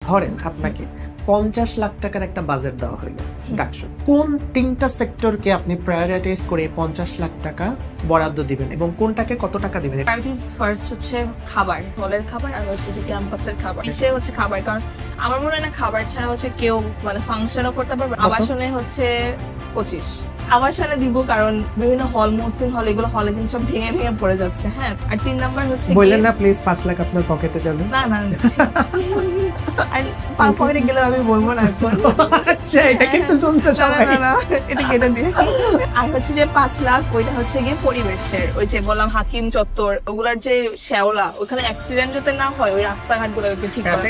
ধরেন আপনাকে 50 লাখ টাকার একটা বাজেট দেওয়া হইলো ডাকসু, কোন 3টা সেক্টরকে আপনি প্রায়োরিটাইজ করে 50 লাখ টাকা বরাদ্দ দিবেন এবং কোনটাকে কত টাকা দিবেন? প্রায়োরিটিজ ফার্স্ট হচ্ছে খাবার, হলের খাবার, আর হচ্ছে যে ক্যাম্পাসের খাবার। সে হচ্ছে খাবার, কারণ আমার মনে হয় না খাবার ছাড়া হচ্ছে কেউ মানে ফাংশনও করতে পারবে। আবাসনে হচ্ছে 25 আবাসনে দিব, কারণ বিভিন্ন হল, মসৃণ হল, এগুলো হলে কিন্তু সব ভেঙে ভেঙে পড়ে যাচ্ছে। হ্যাঁ, আর 3 নাম্বার হচ্ছে বললেন না প্লিজ 5 লাখ আপনার পকেটে যাবে। না না আর পকেটে গেলে আমি বলবো না এখন। আচ্ছা, এটা কিন্তু শুনছে সবাই। না এটা কেটে দিয়ে। আর হচ্ছে যে 5 লাখ ওইটা হচ্ছে গিয়ে পরিবেশের, ওই যে বললাম হাকিম চত্বর, ওগুলার যে শ্যাওলা, ওখানে অ্যাক্সিডেন্ট যাতে না হয়, ওই রাস্তাঘাট গুলো ঠিক করে।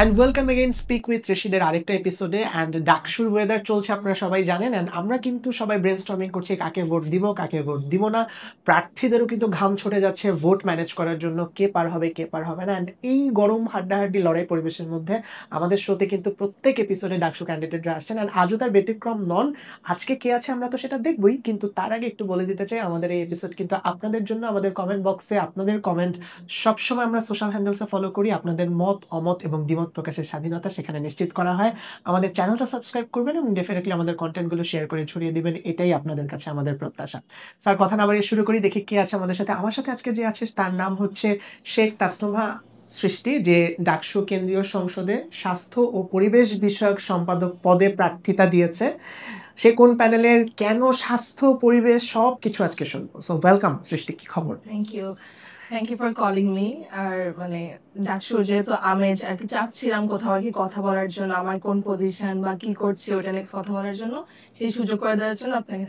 And welcome again Speak with ঋষিদের আরেকটা এপিসোডে। অ্যান্ড ডাকসুর ওয়েদার চলছে, আপনারা সবাই জানেন। অ্যান্ড আমরা কিন্তু সবাই ব্রেনস্টর্মিং করছি কাকে ভোট দিব, কাকে ভোট দিব না। প্রার্থীদেরও কিন্তু ঘাম ছুটে যাচ্ছে ভোট ম্যানেজ করার জন্য, কে পার হবে কে পার হবে না। অ্যান্ড এই গরম হাড্ডাহাড্ডি লড়াই পরিবেশের মধ্যে আমাদের শোতে কিন্তু প্রত্যেক এপিসোডে ডাকসু ক্যান্ডিডেটরা আসছেন। অ্যান্ড আজও তার ব্যতিক্রম নন। আজকে কে আছে আমরা তো সেটা দেখবই, কিন্তু তার আগে একটু বলে দিতে চাই আমাদের এই এপিসোড কিন্তু আপনাদের জন্য। আমাদের কমেন্ট বক্সে আপনাদের কমেন্ট সবসময় আমরা সোশ্যাল হ্যান্ডেলসে ফলো করি। আপনাদের মত, অমত এবং দ্বিমত প্রকাশের স্বাধীনতা সেখানে নিশ্চিত করা হয়। আমাদের চ্যানেলটা সাবস্ক্রাইব করবেন এবং ডেফিনেটলি আমাদের কন্টেন্টগুলো শেয়ার করে ছড়িয়ে দিবেন, এটাই আপনাদের কাছে আমাদের প্রত্যাশা। স্যার, কথা না বাড়িয়ে শুরু করি, দেখি কে আছে আমাদের সাথে। আমার সাথে আজকে যে আছে তার নাম হচ্ছে শেখ তাসনুভা সৃষ্টি, যে ডাকসু কেন্দ্রীয় সংসদে স্বাস্থ্য ও পরিবেশ বিষয়ক সম্পাদক পদে প্রার্থিতা দিয়েছে। সে কোন প্যানেলের, কেন স্বাস্থ্য পরিবেশ, সব কিছু আজকে শুনবো। সো ওয়েলকাম সৃষ্টি, কি খবর? Thank you for calling me. আর মানে ডাকসুর যেহেতু আমেজ আর কি, চাচ্ছিলাম কোথাও আর কি কথা বলার জন্য, আমার কোন পজিশন বা কি করছি ওটা নিয়ে কথা বলার জন্য, সেই সুযোগ করে দেওয়ার জন্য আপনাকে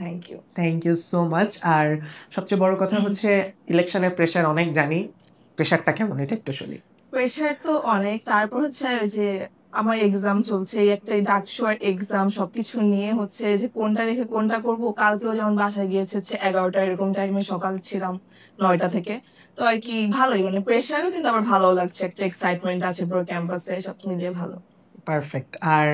থ্যাংক ইউ সো মাচ। আর সবচেয়ে বড় কথা হচ্ছে ইলেকশনের প্রেশার অনেক, জানি। প্রেশারটা কেমন এটা একটু শুনি। প্রেশার তো অনেক, তারপর হচ্ছে ওই যে আমার এক্সাম চলছে, এই একটা ডাকসু আর এক্সাম সবকিছু নিয়ে হচ্ছে যে কোনটা রেখে কোনটা করব। কালকেও যেমন বাসায় গিয়েছে হচ্ছে 11টা এরকম টাইমে, সকাল ছিলাম 9টা থেকে। তো আর কি ভালোই, মানে প্রেশারও কিন্তু আবার ভালো লাগছে, একটা এক্সাইটমেন্ট আছে পুরো ক্যাম্পাসে, সব মিলিয়ে ভালো। পারফেক্ট। আর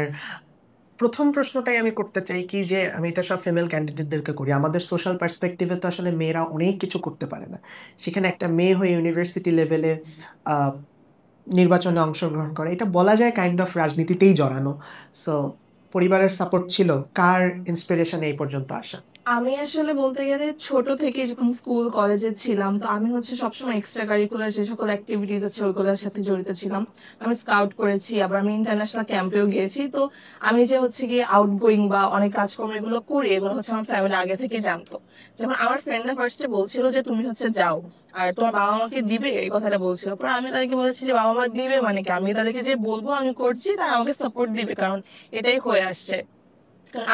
প্রথম প্রশ্নটাই আমি করতে চাই কি, যে আমি এটা সব ফিমেল ক্যান্ডিডেটদেরকে করি। আমাদের সোশ্যাল পার্সপেক্টিভে তো আসলে মেয়েরা অনেক কিছু করতে পারে না। সেখানে একটা মেয়ে হয়ে ইউনিভার্সিটি লেভেলে নির্বাচনে অংশগ্রহণ করে, এটা বলা যায় কাইন্ড অফ রাজনীতিতেই জড়ানো। সো পরিবারের সাপোর্ট ছিল, কার ইন্সপিরেশনে এই পর্যন্ত আসা? আমি আসলে বলতে গেলে ছোট থেকে যখন স্কুল কলেজে ছিলাম, তো আমি হচ্ছে সবসময় এক্সট্রা কারিকুলার যে সকল অ্যাক্টিভিটিস আছে ওইগুলোর সাথে জড়িত ছিলাম। আমি স্কাউট করেছি, আবার আমি ইন্টারন্যাশনাল ক্যাম্পেও গিয়েছি। তো আমি যে হচ্ছে গিয়ে আউটগোয়িং বা অনেক কাজকর্ম এগুলো করি, এগুলো হচ্ছে আমার ফ্যামিলি আগে থেকে জানতো। যখন আমার ফ্রেন্ডরা ফার্স্টে বলছিল যে তুমি হচ্ছে যাও আর তোমার বাবা মাকে দিবে, এই কথাটা বলছিল। পরে আমি তাদেরকে বলেছি যে বাবা মা দিবে মানে কি, আমি তাদেরকে যে বলবো আমি করছি, তারা আমাকে সাপোর্ট দিবে, কারণ এটাই হয়ে আসছে।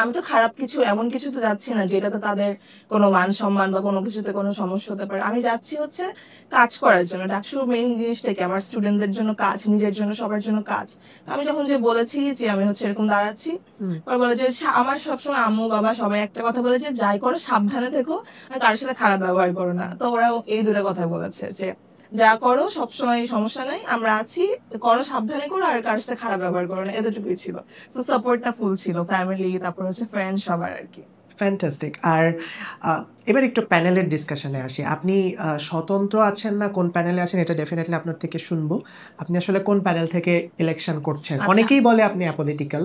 আমি তো খারাপ কিছু, এমন কিছু তো যাচ্ছি না যেটাতে তাদের কোনো মান সম্মান বা কোনো কিছুতে কোনো সমস্যা হতে পারে। আমি যাচ্ছি হচ্ছে কাজ করার জন্য। ডাকসুর মেইন জিনিসটা কি, আমার স্টুডেন্টদের জন্য কাজ, নিজের জন্য, সবার জন্য কাজ। আমি যখন যে বলেছি যে আমি হচ্ছে এরকম দাঁড়াচ্ছি, ওরা বলে যে আমার সবসময় আম্মু বাবা সবাই একটা কথা বলে যে যাই করো সাবধানে থেকো আর কারোর সাথে খারাপ ব্যবহার করো না। তো ওরা এই দুটো কথা বলেছে যে যা করো সবসময় সমস্যা নাই, আমরা আছি, করো সাবধানে করো আর কারোর সাথে খারাপ ব্যবহার করো না, এতটুকুই ছিল। তো সাপোর্টটা ফুল ছিল, ফ্যামিলি, তারপর হচ্ছে ফ্রেন্ড, সবার আর কি। ফ্যান্টাস্টিক। আর এবার একটু প্যানেলের ডিসকাশনে আসি। আপনি স্বতন্ত্র আছেন না কোন প্যানেলে আছেন, এটা ডেফিনেটলি আপনার থেকে শুনবো। আপনি আসলে কোন প্যানেল থেকে ইলেকশন করছেন? অনেকেই বলে আপনি অ্যাপলিটিক্যাল,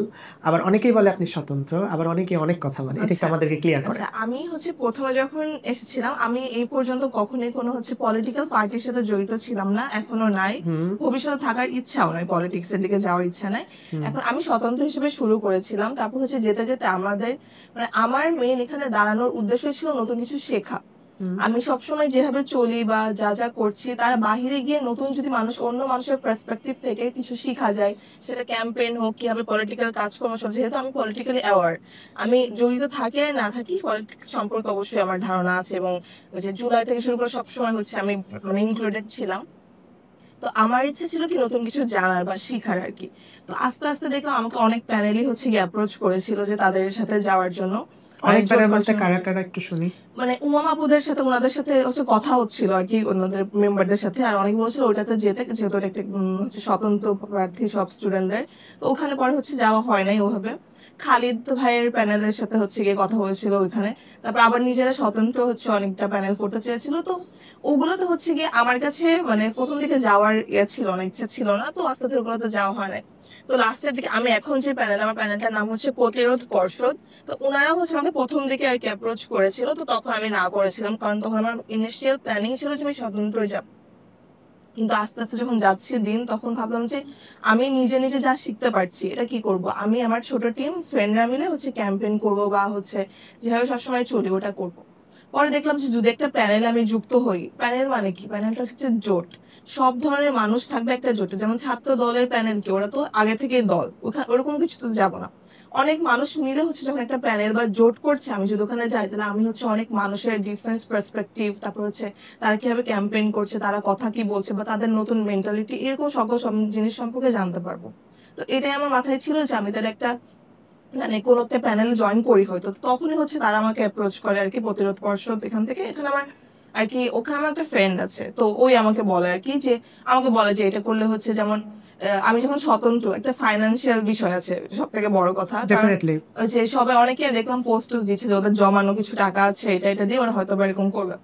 আবার অনেকেই বলে আপনি স্বতন্ত্র, আবার অনেকেই অনেক কথা বলে। এটা একটু আমাদেরকে ক্লিয়ার করেন। আমি হচ্ছে প্রথমে যখন এসেছিলাম, আমি এই পর্যন্ত কখনোই কোনো হচ্ছে পলিটিক্যাল পার্টির সাথে জড়িত ছিলাম না, এখনো নাই, ভবিষ্যতে থাকার ইচ্ছাও নাই, পলিটিক্স এর দিকে যাওয়ার ইচ্ছা নাই। এখন আমি স্বতন্ত্র হিসেবে শুরু করেছিলাম। তারপর হচ্ছে যেতে যেতে আমাদের মানে আমার মেইন এখানে দাঁড়ানোর উদ্দেশ্য ছিল নতুন কিছু শেখা। আমি সবসময় যেভাবে চলি বা যা যা করছি তার বাহিরে গিয়ে নতুন যদি অন্য মানুষের পার্সপেক্টিভ থেকে কিছু শেখা যায়, সেটা ক্যাম্পেইন হোক, কিভাবে পলিটিক্যাল কাজকর্ম চলছে। যেহেতু আমি পলিটিক্যালি অ্যাওয়ার, আমি জড়িত থাকি আর না থাকি, পলিটিক্স সম্পর্কে অবশ্যই আমার ধারণা আছে, এবং যে জুলাই থেকে শুরু করে সবসময় হচ্ছে আমি মানে ইনক্লুডেড ছিলাম। তো আমার ইচ্ছে ছিল কি নতুন কিছু জানার বা শিখার আর কি। তো আস্তে আস্তে দেখলাম আমাকে অনেক প্যানেলই হচ্ছে গিয়ে অ্যাপ্রোচ করেছিল যে তাদের সাথে যাওয়ার জন্য। অনেক প্যানেল বলতে কারা কারা একটু শুনি। মানে উমাম আপুদের সাথে, ওনাদের সাথে হচ্ছে কথা হচ্ছিল আর কি, ওনাদের মেম্বারদের সাথে। আর অনেক বলছিল ওইটাতে যেতে, যেহেতু একটা হচ্ছে স্বতন্ত্র প্রার্থী সব স্টুডেন্টদের, তো ওখানে পরে হচ্ছে যাওয়া হয় নাই ওভাবে। খালিদ ভাইয়ের প্যানেলের সাথে হচ্ছে গিয়ে কথা হয়েছিল ওইখানে। তারপর আবার নিজেরা স্বতন্ত্র হচ্ছে অনেকটা প্যানেল করতে চেয়েছিল। তো ওগুলোতে হচ্ছে গিয়ে আমার কাছে মানে প্রথম দিকে যাওয়ার ছিল না, ইচ্ছা ছিল না, তো আস্তে আস্তে ওগুলোতে যাওয়া হয় না। তো লাস্টের দিকে আমি এখন যে প্যানেল, আমার প্যানেলটার নাম হচ্ছে প্রতিরোধ পর্ষদ। তো ওনারা হচ্ছে আমাকে প্রথম দিকে আর কি অ্যাপ্রোচ করেছিল, তো তখন আমি না করেছিলাম, কারণ তখন আমার ইনিশিয়াল প্ল্যানিং ছিল যে আমি স্বতন্ত্রই যাব। কিন্তু আস্তে আস্তে যখন যাচ্ছে দিন, তখন ভাবলাম যে আমি নিজে নিজে যা শিখতে পারছি এটা কি করব, আমি আমার ছোট টিম ফ্রেন্ডরা মিলে হচ্ছে ক্যাম্পেইন করব বা হচ্ছে যেভাবে সবসময় চলি ওটা করব। পরে দেখলাম যে যদি একটা প্যানেলে আমি যুক্ত হই, প্যানেল মানে কি, প্যানেলটা হচ্ছে জোট, সব ধরনের মানুষ থাকবে একটা জোটে। যেমন ছাত্র দলের প্যানেল কি, ওরা তো আগে থেকে দল, ওখানে ওরকম কিছু তো যাব না। অনেক মানুষ মিলে হচ্ছে যখন একটা প্যানেল বা জোট করছে, আমি যদি ওখানে যাই তাহলে আমি হচ্ছে অনেক মানুষের ডিফারেন্স পার্সপেক্টিভ, তারপর হচ্ছে তারা কিভাবে ক্যাম্পেইন করছে, তারা কথা কি বলছে, বা তাদের নতুন মেন্টালিটি, এরকম সকল সব জিনিস সম্পর্কে জানতে পারবো। তো এটাই আমার মাথায় ছিল যে আমি তাহলে একটা মানে কোনো একটা প্যানেল জয়েন করি হয়তো। তো তখনই হচ্ছে তারা আমাকে অ্যাপ্রোচ করে আর কি, প্রতিরোধ পর্ষদ এখান থেকে। এখানে আমার আর কি, ওখানে আমার একটা ফ্রেন্ড আছে, তো ওই আমাকে বলে আর কি, যে আমাকে বলে যে এটা করলে হচ্ছে যেমন আমি যখন স্বতন্ত্র, একটা ফাইন্যান্সিয়াল বিষয় আছে সব থেকে বড় কথা। কারণ ডেফিনেটলি। ওই যে সবাই অনেকে দেখলাম পোস্ট দিচ্ছে যে ওদের জমানো কিছু টাকা আছে, এটা এটা দিয়ে ওরা হয়তো বা এরকম করবে,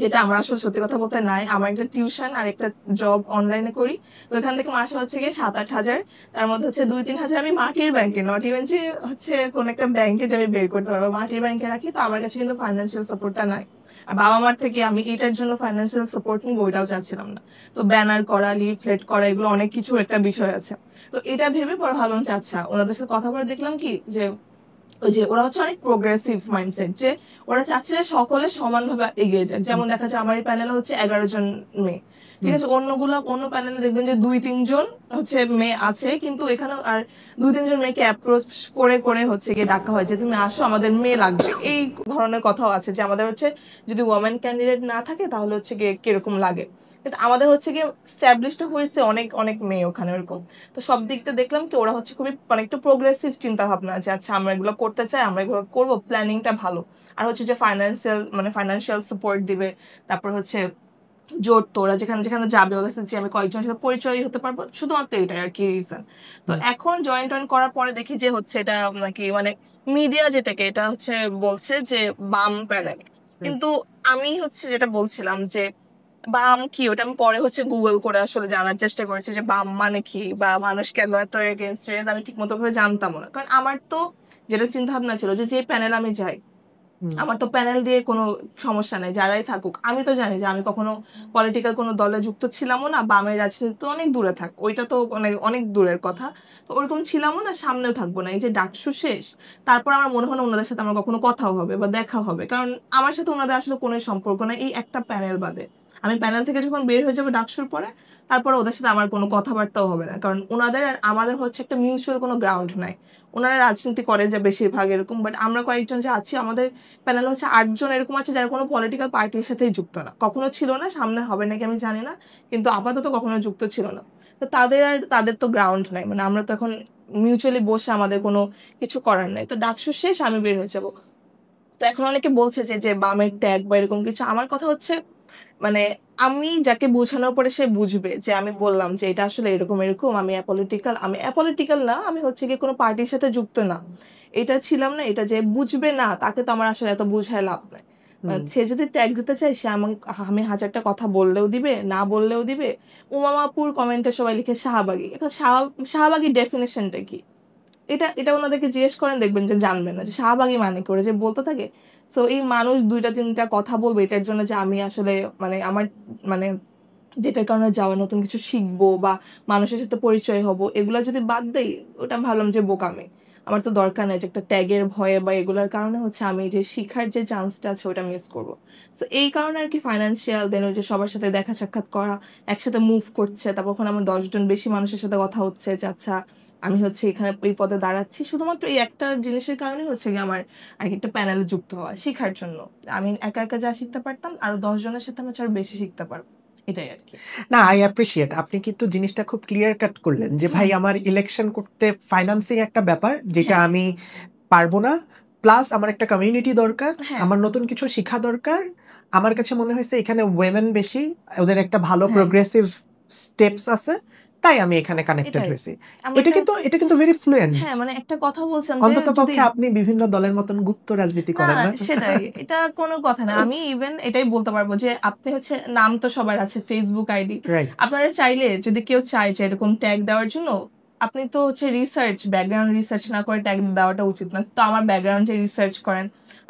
যেটা আমার আসলে সত্যি কথা বলতে নাই। আমার একটা টিউশন আর একটা জব অনলাইনে করি, তো এখান থেকে মাসে হচ্ছে গিয়ে 7-8 হাজার, তার মধ্যে হচ্ছে 2-3 হাজার আমি মাটির ব্যাংকে, নট ইভেন যে হচ্ছে কোন একটা ব্যাংকে যে আমি বের করতে পারবো, মাটির ব্যাংকে রাখি। তো আমার কাছে কিন্তু ফাইন্যান্সিয়াল সাপোর্টটা নাই, আর বাবা মার থেকে আমি এটার জন্য ফাইন্যান্সিয়াল সাপোর্ট নিব ওইটাও চাচ্ছিলাম না। তো ব্যানার করা, লিফলেট করা, এগুলো অনেক কিছুর একটা বিষয় আছে। তো এটা ভেবে পরে ভাবলাম যে আচ্ছা, ওনাদের সাথে কথা বলে দেখলাম কি যে ওই যে ওরা হচ্ছে অনেক প্রোগ্রেসিভ মাইন্ডসেট, যে ওরা চাচ্ছে যে সকলে সমানভাবে এগিয়ে যাক। যেমন দেখা যায় আমার এই প্যানেলে হচ্ছে 11 জন মেয়ে, ঠিক আছে, অন্য প্যানেলে দেখবেন যে 2-3 জন হচ্ছে মেয়ে আছে, কিন্তু এখানে আর 2-3 জন মেয়েকে অ্যাপ্রোচ করে করে হচ্ছে গিয়ে ডাকা হয় যে তুমি আসো, আমাদের মেয়ে লাগবে, এই ধরনের কথাও আছে যে আমাদের হচ্ছে যদি ওমেন ক্যান্ডিডেট না থাকে তাহলে হচ্ছে গিয়ে কিরকম লাগে। কিন্তু আমাদের হচ্ছে গিয়ে স্ট্যাবলিশড হয়েছে অনেক অনেক মেয়ে ওখানে ওরকম। তো সব দিক দিয়ে দেখলাম কি ওরা হচ্ছে খুবই অনেকটা প্রোগ্রেসিভ চিন্তা ভাবনা আছে, আচ্ছা আমরা এগুলো করতে চাই, আমরা এগুলো করবো, প্ল্যানিংটা ভালো। আর হচ্ছে যে ফাইন্যান্সিয়াল সাপোর্ট দিবে। তারপর হচ্ছে জোর, তো ওরা যেখানে যেখানে যাবে ওদের সাথে যে আমি কয়েকজনের সাথে পরিচয় হতে পারবো, শুধুমাত্র এটাই আর কি রিজন। তো এখন জয়েন করার পরে দেখি যে হচ্ছে এটা নাকি মানে মিডিয়া যেটাকে এটা হচ্ছে বলছে যে বাম প্যানেল, কিন্তু আমি হচ্ছে যেটা বলছিলাম যে বাম কি, ওটা আমি পরে হচ্ছে গুগল করে আসলে জানার চেষ্টা করেছি যে বাম মানে কি, বা মানুষ কেন এত এগেনস্ট, আমি ঠিক মতো ভাবে জানতাম না। কারণ আমার তো যেটা চিন্তা ভাবনা ছিল যে যে প্যানেল আমি যাই, আমার তো প্যানেল দিয়ে কোনো সমস্যা নেই, যারাই থাকুক। আমি তো জানি যে আমি কখনো পলিটিক্যাল কোনো দলে যুক্ত ছিলামও না, বামের রাজনীতি তো অনেক দূরে থাক, ওইটা তো অনেক অনেক দূরের কথা। তো ওরকম ছিলামও না, সামনেও থাকবো না। এই যে ডাকসু শেষ, তারপর আমার মনে হয় না ওনাদের সাথে আমার কখনো কথাও হবে বা দেখা হবে, কারণ আমার সাথে ওনাদের আসলে কোনো সম্পর্ক না এই একটা প্যানেল বাদে। আমি প্যানেল থেকে যখন বের হয়ে যাবো ডাকসুর পরে, তারপরে ওদের সাথে আমার কোনো কথাবার্তাও হবে না, কারণ ওনাদের আর আমাদের হচ্ছে একটা মিউচুয়াল কোনো গ্রাউন্ড নাই। ওনারা রাজনীতি করে যে বেশিরভাগ এরকম, বাট আমরা কয়েকজন যে আছি, আমাদের প্যানেলে হচ্ছে 8 জন এরকম আছে যারা কোনো পলিটিক্যাল পার্টির সাথেই যুক্ত না, কখনো ছিল না, সামনে হবে নাকি আমি জানি না, কিন্তু আপাতত কখনো যুক্ত ছিল না। তো তাদের তো গ্রাউন্ড নাই, মানে আমরা তো এখন মিউচুয়ালি বসে আমাদের কোনো কিছু করার নাই। তো ডাকসু শেষ, আমি বের হয়ে যাবো। তো এখন অনেকে বলছে যে যে বামের ট্যাগ বা এরকম কিছু, আমার কথা হচ্ছে মানে আমি যাকে বোঝানোর পরে সে বুঝবে, যে আমি বললাম যে এটা আসলে এরকম এরকম, আমি অ্যাপলিটিক্যাল না, আমি হচ্ছে কি কোনো পার্টির সাথে যুক্ত না, এটা ছিলাম না, এটা যে বুঝবে না তাকে তো আমার আসলে এত বুঝায় লাভ নাই। মানে সে যদি ট্যাগ দিতে চায়, সে আমাকে, আমি হাজারটা কথা বললেও দিবে, না বললেও দিবে। উমামাপুর কমেন্টে সবাই লিখে শাহবাগী, এখন শাহবাগী ডেফিনেশনটা কি, এটা এটা ওনাদেরকে জিজ্ঞেস করেন, দেখবেন যে জানবেন না যে শাহবাগী মানে করে যে বলতে থাকে। সো এই মানুষ 2-3টা কথা বলবে এটার জন্য যে আমি আসলে মানে আমার মানে যেটার কারণে যাওয়া, নতুন কিছু শিখবো বা মানুষের সাথে পরিচয় হব, এগুলা যদি বাদ দেই, ওটা ভাবলাম যে বোকামি। আমার তো দরকার নেই যে একটা ট্যাগের ভয়ে বা এগুলার কারণে হচ্ছে আমি যে শিখার যে চান্সটা আছে ওটা মিস করবো। সো এই কারণে আর কি ফাইন্যান্সিয়াল, দেন ওই যে সবার সাথে দেখা সাক্ষাৎ করা, একসাথে মুভ করছে, তারপর ওখানে আমার 10 জন বেশি মানুষের সাথে কথা হচ্ছে যে আচ্ছা আমি হচ্ছে এখানে এই পদে দাঁড়াচ্ছি, শুধুমাত্র এই একটা জিনিসের কারণে হচ্ছে কি আমার আর কি একটা প্যানেলে যুক্ত হওয়া, শিখার জন্য। আমি একা একা যা শিখতে পারতাম, আরো 10 জনের সাথে আমি আরো বেশি শিখতে পারবো, এটাই আর কি। না, আই অ্যাপ্রিসিয়েট আপনি কিন্তু জিনিসটা খুব ক্লিয়ার কাট করলেন যে ভাই আমার ইলেকশন করতে ফাইন্যান্সিং একটা ব্যাপার যেটা হ্যাঁ। আমি পারবো না, প্লাস আমার একটা কমিউনিটি দরকার, হ্যাঁ। আমার নতুন কিছু শেখা দরকার। আমার কাছে মনে হয়েছে এখানে ওয়েমেন বেশি, ওদের একটা ভালো হ্যাঁ। প্রোগ্রেসিভ স্টেপস আছে, তাই আমি এখানে কানেক্টেড এটাই। হয়েছি। আমার এটা কিন্তু ভেরি ফ্লুয়েন্ট। হ্যাঁ, মানে একটা কথা বলছিলাম যে অন্তত যদি পক্ষে আপনি বিভিন্ন দলের মতন গুপ্ত রাজনীতি না, করেন না। সেটাই। এটা কোনো কথা না। আমি ইভেন এটাই বলতে পারবো যে আপনি হচ্ছে নাম তো সবার আছে Facebook আইডি। রাইট। আপনারা চাইলে যদি কেউ চায় যে এরকম ট্যাগ দেওয়ার জন্য, আপনি তো হচ্ছে ব্যাকগ্রাউন্ড রিসার্চ না করে ট্যাগ দেওয়াটা উচিত না। তো আমার ব্যাকগ্রাউন্ড যে রিসার্চ করেন,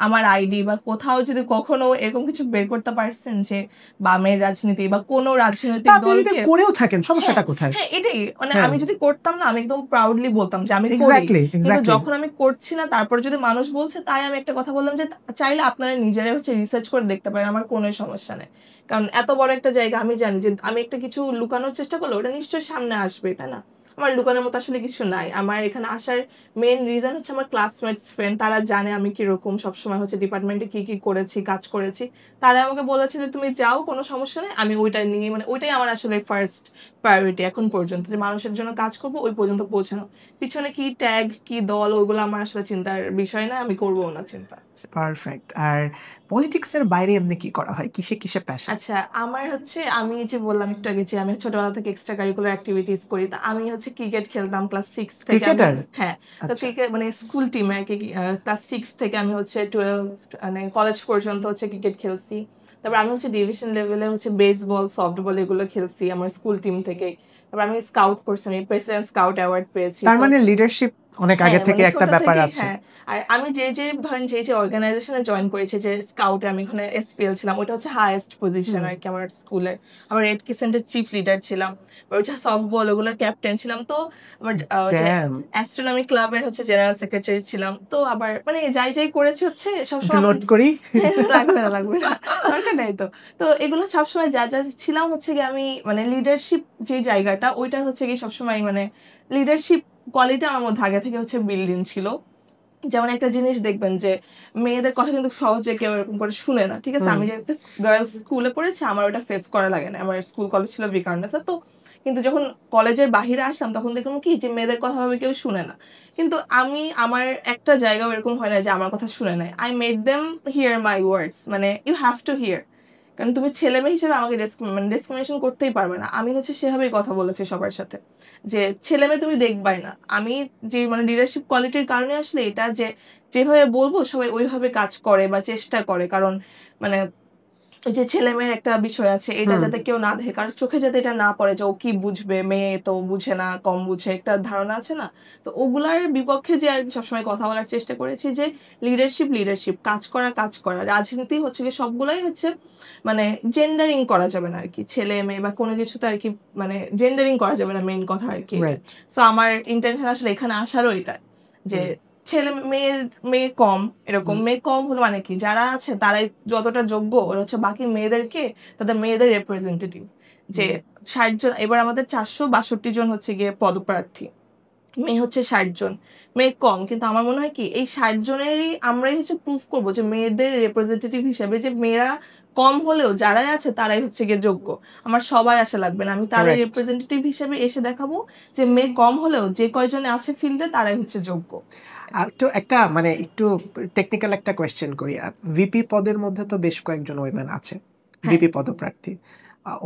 আমার আইডি বা কোথাও যদি কখনো এরকম কিছু বের করতে পারছেন যে বামের রাজনীতি বা কোনো তা রাজনৈতিক আপনি যদি দলকে করেও থাকেন হ্যাঁ, সমস্যাটা কোথায়? হ্যাঁ, এটাই। মানে হ্যাঁ, আমি যদি করতাম না, আমি একদম প্রাউডলি বলতাম যে আমি করি। এক্স্যাক্টলি, কিন্তু এক্স্যাক্টলি। যখন আমি করছি না, তারপরে যদি মানুষ বলছে, তাই আমি একটা কথা বললাম যে চাইলে আপনারা নিজেরাই হচ্ছে রিসার্চ করে দেখতে পারেন, আমার কোনো সমস্যা নেই। কারণ এত বড় একটা জায়গা, আমি জানি যে আমি একটা কিছু লুকানোর চেষ্টা করলে ওটা নিশ্চয়ই সামনে আসবে, তাই না? আমার লুকানোর মতো আসলে কিছু নাই। আমার এখানে আসার মেইন রিজন হচ্ছে আমার ক্লাসমেটস ফ্রেন্ড, তারা জানে আমি কিরকম সবসময় হচ্ছে ডিপার্টমেন্টে কি কি করেছি, কাজ করেছি। তারা আমাকে বলেছে যে তুমি যাও, কোনো সমস্যা নেই। আমি ওইটা নিয়ে, মানে ওইটাই আমার আসলে ফার্স্ট প্রায়োরিটি এখন পর্যন্ত, যে মানুষের জন্য কাজ করব, ওই পর্যন্ত পৌঁছানো। পিছনে কি ট্যাগ, কি দল, ওইগুলো আমার আসলে চিন্তার বিষয় না, আমি করবো না চিন্তা। পারফেক্ট। আর পলিটিক্সের বাইরে এমনি কি করা হয়? কিসে কিসে প্যাশন? আচ্ছা, আমার হচ্ছে, আমি যে বললাম একটু আগে যে আমি ছোটবেলা থেকে এক্সট্রা কারিকুলার অ্যাক্টিভিটিস করি। তা আমি হচ্ছে ক্রিকেট খেলতাম ক্লাস 6 থেকে। আমি ক্রিকেটার? হ্যাঁ, তো আচ্ছা। ক্রিকেট মানে স্কুল টিমে আর কি। ক্লাস 6 থেকে আমি হচ্ছে 12 মানে কলেজ পর্যন্ত হচ্ছে ক্রিকেট খেলছি। তারপর আমি হচ্ছে ডিভিশন লেভেলে হচ্ছে বেসবল, সফটবল এগুলো খেলছি আমার স্কুল টিম থেকে। তারপর আমি স্কাউট করছি, আমি প্রেসিডেন্ট স্কাউট অ্যাওয়ার্ড পেয়েছি। তার তো মানে লিডারশিপ অনেক আগে হ্যাঁ, থেকে মানে একটা ছোট ব্যাপার থেকেই, আছে। হ্যাঁ। আর আমি ধরেন যে অর্গানাইজেশনে জয়েন করেছি, যে স্কাউটে আমি ওখানে এসপিএল ছিলাম, ওটা হচ্ছে হাইয়েস্ট পজিশন হুম। আর কি আমার স্কুলের। আমার রেড ক্রিসেন্টের চিফ লিডার ছিলাম, ওর হচ্ছে সফটবল ওগুলোর ক্যাপ্টেন ছিলাম। তো আমার যে ড্যাম! অ্যাস্ট্রোনমি ক্লাবের হচ্ছে জেনারেল সেক্রেটারি ছিলাম। তো আবার মানে যাই করেছি হচ্ছে একটু সবসময় আমার নোট করি। লাগবে না দরকার নাই তো। তো এগুলো সবসময় যা ছিলাম হচ্ছে গিয়ে, আমি মানে লিডারশিপ যে জায়গাটা, ওইটার হচ্ছে গিয়ে সবসময় মানে লিডারশিপ কোয়ালিটি আমার মধ্যে আগে থেকে হচ্ছে বিল্ডিং ছিল। যেমন একটা জিনিস দেখবেন যে মেয়েদের কথা কিন্তু সহজে কেউ এরকম করে শুনে না, ঠিক আছে? হুম। আমি যেহেতু গার্লস স্কুলে পড়েছি, আমার ওটা ফেস করা লাগে না। আমার স্কুল কলেজ ছিল বিকারণাসে। তো কিন্তু যখন কলেজের বাহিরে আসলাম, তখন দেখলাম কি যে মেয়েদের কথা ভাবে কেউ শুনে না। কিন্তু আমি, আমার একটা জায়গাও এরকম হয় না যে আমার কথা শুনে নাই। I made them hear my words, মানে ইউ হ্যাভ টু হিয়ার। কারণ তুমি ছেলে মেয়ে হিসেবে আমাকে ডিসক্রিমিনেশন করতেই পারবে না। আমি হচ্ছে সেভাবেই কথা বলেছি সবার সাথে, যে ছেলে মেয়ে তুমি দেখবাই না। আমি যে মানে লিডারশিপ কোয়ালিটির কারণে আসলে এটা, যে যেভাবে বলবো সবাই ওইভাবে কাজ করে বা চেষ্টা করে। কারণ মানে ওই যে ছেলে মেয়ের একটা বিষয় আছে, এটা হুম। যাতে কেউ না দেখে, কারণ চোখে যাতে এটা না পড়ে যে ও কি বুঝবে, মেয়ে তো বুঝে না, কম বুঝে, একটা ধারণা আছে না। তো ওগুলার বিপক্ষে যে আর কি সবসময় কথা বলার চেষ্টা করেছি, যে লিডারশিপ, কাজ করা। রাজনীতি হচ্ছে কি সবগুলাই হচ্ছে মানে জেন্ডারিং করা যাবে না আর কি, ছেলে মেয়ে বা কোনো কিছুতে আর কি, মানে জেন্ডারিং করা যাবে না, মেইন কথা আর কি এটা। রাইট। সো আমার ইন্টেনশন আসলে এখানে আসারও এটা, যে হুম। ছেলে মেয়ে কম, এরকম হুম। মেয়ে কম হলো মানে কি, যারা আছে তারাই যতটা যোগ্য, ওরা হচ্ছে বাকি মেয়েদেরকে, তাদের মেয়েদের রিপ্রেজেন্টেটিভ। যে 60 জন, এবার আমাদের 462 জন হচ্ছে গিয়ে পদপ্রার্থী, মেয়ে হচ্ছে 60 জন। মেয়ে কম, কিন্তু আমার মনে হয় কি এই 60 জনেরই আমরাই হচ্ছে প্রুফ করবো যে মেয়েদের রিপ্রেজেন্টেটিভ হিসেবে, যে মেয়েরা কম হলেও যারাই আছে তারাই হচ্ছে গিয়ে যোগ্য। আমার সবাই আসা লাগবে না, আমি তারাই কারেক্ট। রিপ্রেজেন্টেটিভ হিসেবে এসে দেখাবো যে মেয়ে কম হলেও যে কয়জনে আছে ফিল্ডে তারাই হচ্ছে যোগ্য। তো একটা মানে একটু টেকনিক্যাল একটা কোয়েশ্চেন করি। ভিপি পদের মধ্যে তো বেশ কয়েকজন ওয়েমেন আছে, হ্যাঁ। ভিপি পদপ্রার্থী।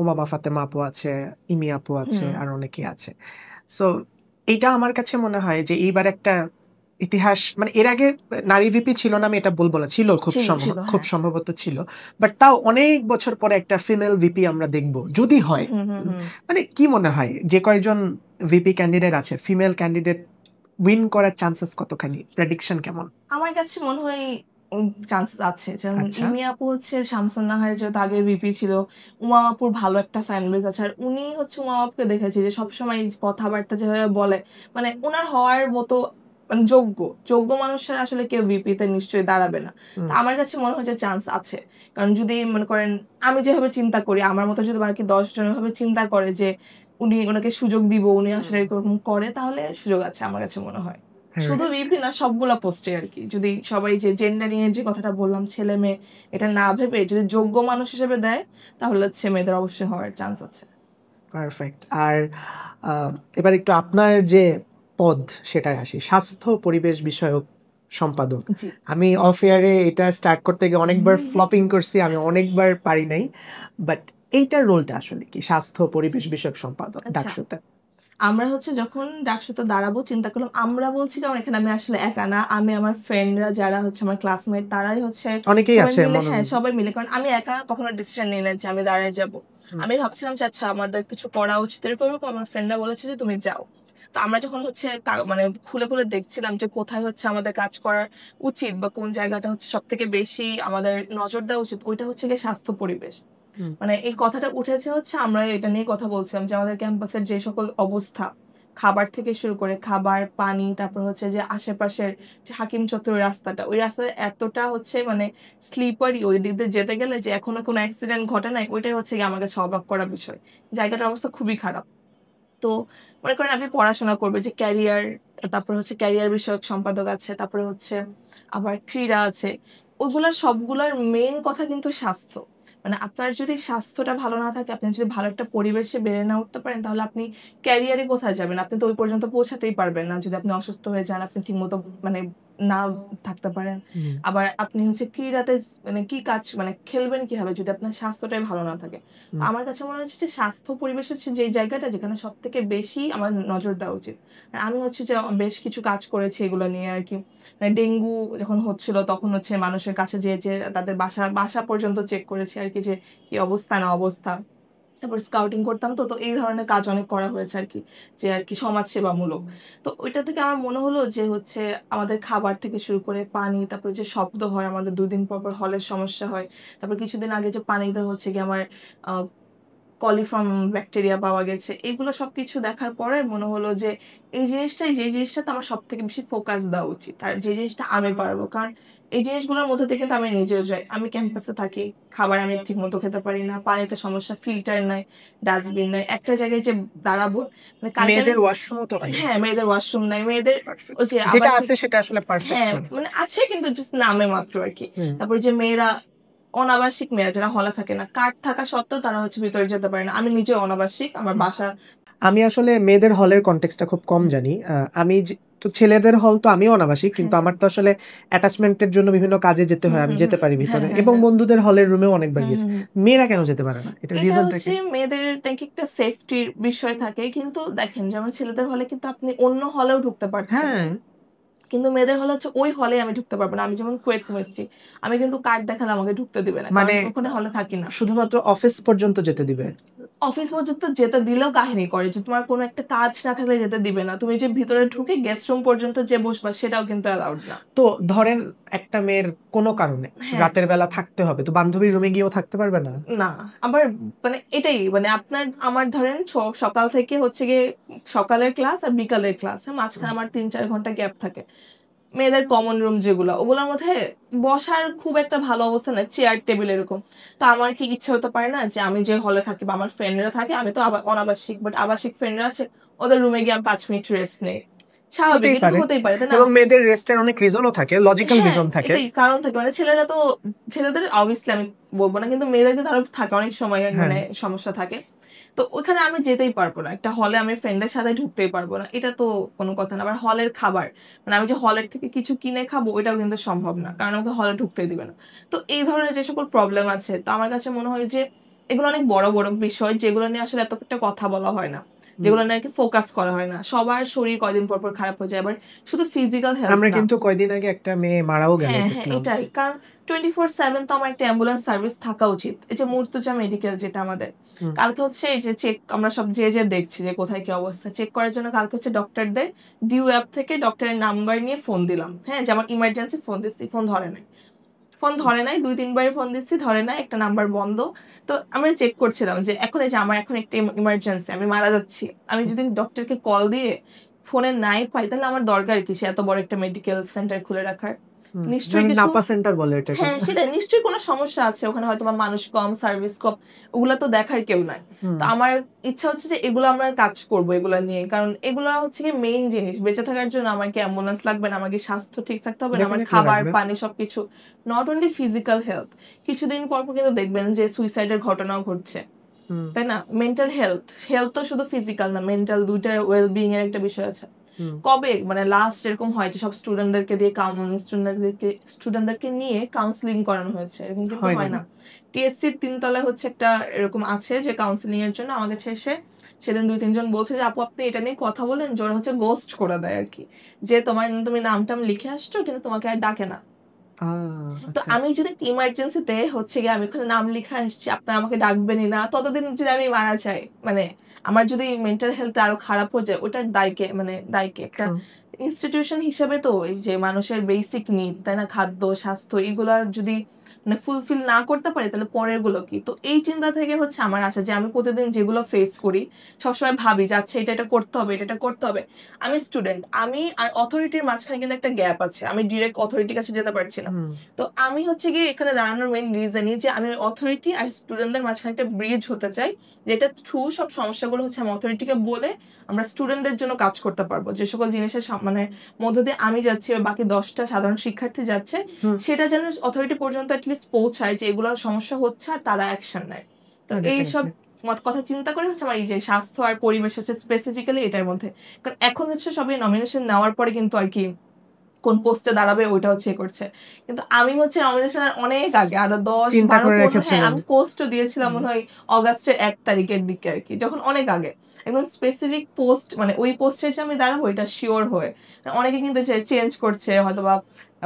ওমামা ফাতেমা আপু আছে, ইমি আপু আছে, হুম। আর অনেকেই আছে। সো এটা আমার কাছে মনে হয় যে এইবার একটা ইতিহাস, মানে এর আগে নারী ভিপি ছিল না আমি এটা বলবো না, ছিল খুব ছিল, খুব হ্যাঁ। সম্ভবত ছিল, বাট তাও অনেক বছর পরে একটা ফিমেল ভিপি আমরা দেখব যদি হয়। হুম। মানে কি মনে হয় যে কয়জন ভিপি ক্যান্ডিডেট আছে, ফিমেল ক্যান্ডিডেট উইন করার চান্সেস কতখানি, প্রেডিকশন কেমন? আমার কাছে মনে হয় চান্সেস আছে। যেমন আচ্ছা। ইমি আপু হচ্ছে শামসুন নাহার যেহেতু আগে ভিপি ছিল, উমা আপুর ভালো একটা ফ্যান বেস আছে। আর উনি হচ্ছে উমা আপুকে দেখেছি যে সবসময় এই কথাবার্তা যেভাবে বলে, মানে ওনার হওয়ার মতো মানে যোগ্য মানুষের আসলে কেউ ভিপিতে নিশ্চয়ই দাঁড়াবে না। তো আমার কাছে মনে হয় যে চান্স আছে। কারণ যদি মনে করেন আমি যেভাবে চিন্তা করি, আমার মতো যদি বাকি 10 জন এভাবে চিন্তা করে যে ওনাকে সুযোগ দিব, উনি আসলে এরকম করে, তাহলে সুযোগ আছে আমার কাছে মনে হয়। শুধু ভিপি না, সবগুলা পোস্টে আর কি। যদি সবাই যে জেন্ডারিং এর যে কথাটা বললাম, ছেলে মেয়ে এটা না ভেবে যদি যোগ্য মানুষ হিসেবে দেয়, তাহলে হচ্ছে মেয়েদের অবশ্যই হওয়ার চান্স আছে। পারফেক্ট। আর এবার একটু আপনার যে পদ সেটাই আসি, স্বাস্থ্য পরিবেশ বিষয়ক সম্পাদক। জি। আমি অফ এয়ারে এটা স্টার্ট করতে গিয়ে অনেকবার ফ্লপিং করছি, আমি অনেকবার পারি নাই, বাট এইটার রোলটা আসলে কি, স্বাস্থ্য পরিবেশ বিষয়ক সম্পাদক আচ্ছা, ডাকসুতে? আমরা হচ্ছে যখন ডাকসুতে দাঁড়াবো চিন্তা করলাম, আমরা বলছি কারণ এখানে আমি আসলে একা না, আমি আমার ফ্রেন্ডরা যারা হচ্ছে আমার ক্লাসমেট তারাই হচ্ছে অনেকেই সবাই আছে মিলে, মনে হ্যাঁ হয়। সবাই মিলে, কারণ আমি একা কখনো ডিসিশন নিই না যে আমি দাঁড়ায় যাব। আমি ভাবছিলাম যে আচ্ছা আমাদের কিছু করা উচিত, এরকম এরকম আমার ফ্রেন্ডরা বলেছে যে তুমি যাও। তো আমরা যখন হচ্ছে মানে খুলে খুলে দেখছিলাম যে কোথায় হচ্ছে আমাদের কাজ করা উচিত বা কোন জায়গাটা হচ্ছে সব থেকে বেশি আমাদের নজর দেওয়া উচিত, ওইটা হচ্ছে গিয়ে স্বাস্থ্য পরিবেশ। মানে এই কথাটা উঠেছে হচ্ছে আমরা এটা নিয়ে কথা বলছিলাম যে আমাদের ক্যাম্পাসের যে সকল অবস্থা, খাবার থেকে শুরু করে খাবার, পানি, তারপর হচ্ছে যে আশেপাশের যে হাকিম চত্বরের রাস্তাটা, ওই রাস্তাটা এতটা হচ্ছে মানে স্লিপারি, ওই দিক দিয়ে যেতে গেলে যে এখনো কোনো অ্যাক্সিডেন্ট ঘটে নাই, ওইটাই হচ্ছে গিয়ে আমার কাছে অবাক করা বিষয়। জায়গাটার অবস্থা খুবই খারাপ। তো মনে করেন আপনি পড়াশোনা করবে যে ক্যারিয়ার, তারপরে হচ্ছে ক্যারিয়ার বিষয়ক সম্পাদক আছে, তারপরে হচ্ছে আবার ক্রীড়া আছে, ওইগুলার সবগুলার মেইন কথা কিন্তু স্বাস্থ্য। মানে আপনার যদি স্বাস্থ্যটা ভালো না থাকে, আপনি যদি ভালো একটা পরিবেশে বেড়ে না উঠতে পারেন, তাহলে আপনি ক্যারিয়ারে কোথায় যাবেন? আপনি তো ওই পর্যন্ত পৌঁছাতেই পারবেন না যদি আপনি অসুস্থ হয়ে যান, আপনি ঠিকমতো মানে না থাকতে পারেন। আবার আপনি হচ্ছে ক্রীড়াতে মানে কি কাজ মানে খেলবেন কিভাবে যদি আপনার স্বাস্থ্যটাই ভালো না থাকে? আমার কাছে মনে হচ্ছে যে স্বাস্থ্য পরিবেশ হচ্ছে যে জায়গাটা যেখানে সব থেকে বেশি আমার নজর দেওয়া উচিত। আর আমি হচ্ছে যে বেশ কিছু কাজ করেছি এগুলো নিয়ে আর কি। মানে ডেঙ্গু যখন হচ্ছিল তখন হচ্ছে মানুষের কাছে যেয়ে যে তাদের বাসা বাসা পর্যন্ত চেক করেছি আর কি, যে কি অবস্থা না অবস্থা। তারপর স্কাউটিং করতাম, তো তো এই ধরনের কাজ অনেক করা হয়েছে আর কি, যে আর কি সমাজ সেবামূলক। তো ওইটা থেকে আমার মনে হলো যে হচ্ছে আমাদের খাবার থেকে শুরু করে পানি, তারপরে যে শব্দ হয়, আমাদের 2 দিন পর পর হলের সমস্যা হয়, তারপর কিছুদিন আগে যে পানিতে হচ্ছে কি আমার কলিফর্ম ব্যাকটেরিয়া পাওয়া গেছে, এগুলো সবকিছু দেখার পরে মনে হলো যে এই জিনিসটাই, যে জিনিসটাতে আমার সব থেকে বেশি ফোকাস দেওয়া উচিত, আর যে জিনিসটা আমি পারবো। কারণ এই জিনিসগুলোর মধ্যে থেকে কিন্তু আমি নিজেও যাই, আমি ক্যাম্পাসে থাকি, খাবার আমি ঠিক মতো খেতে পারি না, পানিতে সমস্যা, ফিল্টার নাই, ডাস্টবিন নাই, একটা জায়গায় যে দাঁড়াবো মানে কালকে আমি, মেয়েদের ওয়াশরুমও তো নাই। হ্যাঁ মেয়েদের ওয়াশরুম নাই, মেয়েদের ওই যে যেটা আবাসিক, আছে সেটা আসলে পারফেক্ট হ্যাঁ না। মানে আছে কিন্তু জাস্ট নামে মাত্র আর কি। তারপর যে মেয়েরা, অনাবাসিক মেয়েরা যারা হলে থাকে না, কার্ড থাকা সত্ত্বেও তারা হচ্ছে ভিতরে যেতে পারে না। আমি নিজে অনাবাসিক, আমার বাসা। আমি আসলে মেয়েদের হলের কনটেক্সটটা খুব কম জানি। তো ছেলেদের হল তো আমিও অনাবাসিক, কিন্তু আমার তো আসলে অ্যাটাচমেন্টের জন্য বিভিন্ন কাজে যেতে হয়, আমি যেতে পারি হ্যাঁ ভিতরে, হ্যাঁ এবং হ্যাঁ। বন্ধুদের হলের রুমেও অনেকবার হুম গিয়েছি। হুম হুম। মেয়েরা কেন যেতে পারে না, এটা এটা রিজনটা হচ্ছে কি? মেয়েদের নাকি একটা সেফটির বিষয় থাকে, কিন্তু দেখেন যেমন ছেলেদের হলে কিন্তু আপনি অন্য হলেও ঢুকতে পারছেন, হ্যাঁ, কিন্তু মেয়েদের হলে হচ্ছে ওই হলে আমি ঢুকতে পারবো না। আমি যেমন কুয়েত কুয়েত্রী, আমি কিন্তু কার্ড দেখালে আমাকে ঢুকতে দিবে না, কারণ মানে ওখানে হলে থাকি না। শুধুমাত্র অফিস পর্যন্ত যেতে দিবে? অফিস পর্যন্ত যেতে দিলেও কাহিনী করে যে তোমার কোনো একটা কাজ না থাকলে যেতে দিবে না, তুমি যে ভিতরে ঢুকে গেস্ট রুম পর্যন্ত যে বসবা সেটাও কিন্তু অ্যালাউড না। তো ধরেন একটা মেয়ের কোনো কারণে হ্যাঁ। রাতের বেলা থাকতে হবে, তো বান্ধবীর রুমে গিয়েও থাকতে পারবে না? না, আবার মানে এটাই মানে আপনার আমার ধরেন সকাল থেকে হচ্ছে গিয়ে সকালের ক্লাস আর বিকালের ক্লাস, হ্যাঁ মাঝখানে আমার 3-4 ঘন্টা গ্যাপ থাকে। মেয়েদের কমন রুম যেগুলো, ওগুলোর মধ্যে বসার খুব একটা ভালো অবস্থা না, চেয়ার টেবিল এরকম। তো আমার কি ইচ্ছে হতে পারে না যে আমি যে হলে থাকি বা আমার ফ্রেন্ডরা থাকে, আমি তো অনাবাসিক, বাট আবাসিক ফ্রেন্ডরা আছে, ওদের রুমে গিয়ে আমি 5 মিনিট রেস্ট নেই। স্বাভাবিক, হতেই এটা তো পারে। হতেই পারে তাই না? এবং মেয়েদের রেস্টের অনেক রিজনও থাকে, লজিক্যাল হ্যাঁ রিজন থাকে। এটাই কারণ থাকে, মানে ছেলেরা তো, ছেলেদের অবভিয়াসলি আমি বলবো না, কিন্তু মেয়েদের কিন্তু আরো থাকে অনেক সময় হ্যাঁ, মানে সমস্যা থাকে। তো ওখানে আমি যেতেই পারবো না, একটা হলে আমি ফ্রেন্ডের সাথে ঢুকতেই পারবো না, এটা তো কোনো কথা না। আবার হলের খাবার, মানে আমি যে হলের থেকে কিছু কিনে খাবো ওইটাও কিন্তু সম্ভব না, কারণ আমাকে হলে ঢুকতেই দিবে না। তো এই ধরনের যে সকল প্রবলেম আছে, তো আমার কাছে মনে হয় যে এগুলো অনেক বড় বড় বিষয়, যেগুলো নিয়ে আসলে এত একটা কথা বলা হয় না, যেগুলো নিয়ে আর কি ফোকাস করা হয় না। সবার শরীর কয়দিন পর পর খারাপ হয়ে যায়, আবার শুধু ফিজিক্যাল হেলথ আমরা না। কিন্তু কয়দিন আগে একটা মেয়ে মারাও গেল হ্যাঁ হ্যাঁ দেখলাম। এটাই কারণ 24/7 তো আমার একটা অ্যাম্বুলেন্স সার্ভিস থাকা উচিত। এই যে মুর্তজা মেডিকেল যেটা আমাদের, কালকে হচ্ছে এই যে চেক আমরা সব যে যে দেখছি যে কোথায় কি অবস্থা, চেক করার জন্য কালকে হচ্ছে ডক্টরদের ডিউ অ্যাপ থেকে ডক্টরের নাম্বার নিয়ে ফোন দিলাম, হ্যাঁ যে আমার ইমার্জেন্সি ফোন দিচ্ছি, ফোন ধরে নাই, ফোন ধরে নাই, 2-3 বার ফোন দিচ্ছি ধরে নাই, একটা নাম্বার বন্ধ। তো আমরা চেক করছিলাম যে এখন এই যে আমার এখন একটা ইমার্জেন্সি, আমি মারা যাচ্ছি, আমি যদি ডক্টরকে কল দিয়ে ফোনে নাই পাই, তাহলে আমার দরকার কি সে এত বড় একটা মেডিকেল সেন্টার খুলে রাখার? নিশ্চয়ই কিছু, নাপা সেন্টার বলে এটাকে। হ্যাঁ সেটাই, নিশ্চয়ই কোনো সমস্যা আছে ওখানে, হয়তো বা মানুষ কম, সার্ভিস কম, ওগুলা তো দেখার কেউ নাই। তো আমার ইচ্ছা হচ্ছে যে এগুলো আমরা কাজ করব এগুলা নিয়ে, কারণ এগুলো হচ্ছে কি মেইন জিনিস বেঁচে থাকার জন্য। আমার কি অ্যাম্বুলেন্স লাগবে না, আমার কি স্বাস্থ্য ঠিক থাকতে হবে না, আমার Definitely খাবার লাগবে। পানি সবকিছু, নট অনলি ফিজিক্যাল হেলথ। কিছুদিন পর পর কিন্তু দেখবেন যে সুইসাইডের ঘটনাও ঘটছে, তাই না? মেন্টাল হেলথ, হেলথ তো শুধু ফিজিক্যাল না, মেন্টাল, দুইটার ওয়েলবিং এর একটা বিষয় আছে। কবে মানে লাস্ট এরকম হয় যে সব স্টুডেন্টদেরকে দিয়ে স্টুডেন্টদেরকে নিয়ে কাউন্সিলিং করানো হয়েছে? এরকম কিন্তু হয় না। টিএসসির 3 তলায় হচ্ছে একটা এরকম আছে যে কাউন্সিলিং এর জন্য আমার কাছে এসে সেদিন 2-3 জন বলছে যে আপু আপনি এটা নিয়ে কথা বলেন, যে ওরা হচ্ছে গোস্ট করে দেয় আর কি, যে তুমি নামটাম লিখে আসছো কিন্তু তোমাকে আর ডাকে না। তো আমি যদি ইমার্জেন্সিতে হচ্ছে গিয়ে আমি ওখানে নাম লিখে আসছি, আপনারা আমাকে ডাকবেনই না, ততদিন যদি আমি মারা যাই, মানে আমার যদি মেন্টাল হেলথ আরো খারাপ হয়ে যায়, ওটার দায়কে একটা ইনস্টিটিউশন হিসেবে তো এই যে মানুষের বেসিক নিড, তাই না, খাদ্য, স্বাস্থ্য, এগুলার যদি মানে ফুলফিল না করতে পারি তাহলে পরের গুলো কি? তো এই চিন্তা থেকে হচ্ছে আমার আশা যে আমি প্রতিদিন যেগুলো ফেস করি সবসময় ভাবি যে আচ্ছা এটা করতে হবে, এটা করতে হবে। আমি স্টুডেন্ট, আমি আর অথরিটির মাঝখানে কিন্তু একটা গ্যাপ আছে, আমি ডিরেক্ট অথরিটির কাছে যেতে পারছি না। তো আমি হচ্ছে গিয়ে এখানে দাঁড়ানোর মেইন রিজনই যে আমি অথরিটি আর স্টুডেন্টদের মাঝখানে একটা ব্রিজ হতে চাই, যেটা থ্রু সব সমস্যাগুলো হচ্ছে আমি অথরিটিকে বলে আমরা স্টুডেন্টদের জন্য কাজ করতে পারবো। যে সকল জিনিসের মানে মধ্য দিয়ে আমি যাচ্ছি বা বাকি 10টা সাধারণ শিক্ষার্থী যাচ্ছে, সেটা যেন অথরিটি পর্যন্ত অ্যাটলিস্ট পৌঁছায় যে এগুলোর সমস্যা হচ্ছে আর তারা অ্যাকশন নেয়। তো এইসব কথা চিন্তা করে হচ্ছে আমার এই যে স্বাস্থ্য আর পরিবেশ হচ্ছে স্পেসিফিক্যালি এটার মধ্যে, কারণ এখন হচ্ছে সবাই নমিনেশন নেওয়ার পরে কিন্তু আর কি কোন পোস্টে দাঁড়াবে ওইটা হচ্ছে করছে, কিন্তু আমি হচ্ছে নমিনেশনের অনেক আগে আরো 10-12 আমি পোস্টও দিয়েছিলাম মনে হয় অগাস্টের 1 তারিখের দিকে আর কি, যখন অনেক আগে একদম স্পেসিফিক পোস্ট, মানে ওই পোস্টে এসে আমি দাঁড়াবো এটা শিওর হয়ে। অনেকে কিন্তু চেঞ্জ করছে, হয়তো বা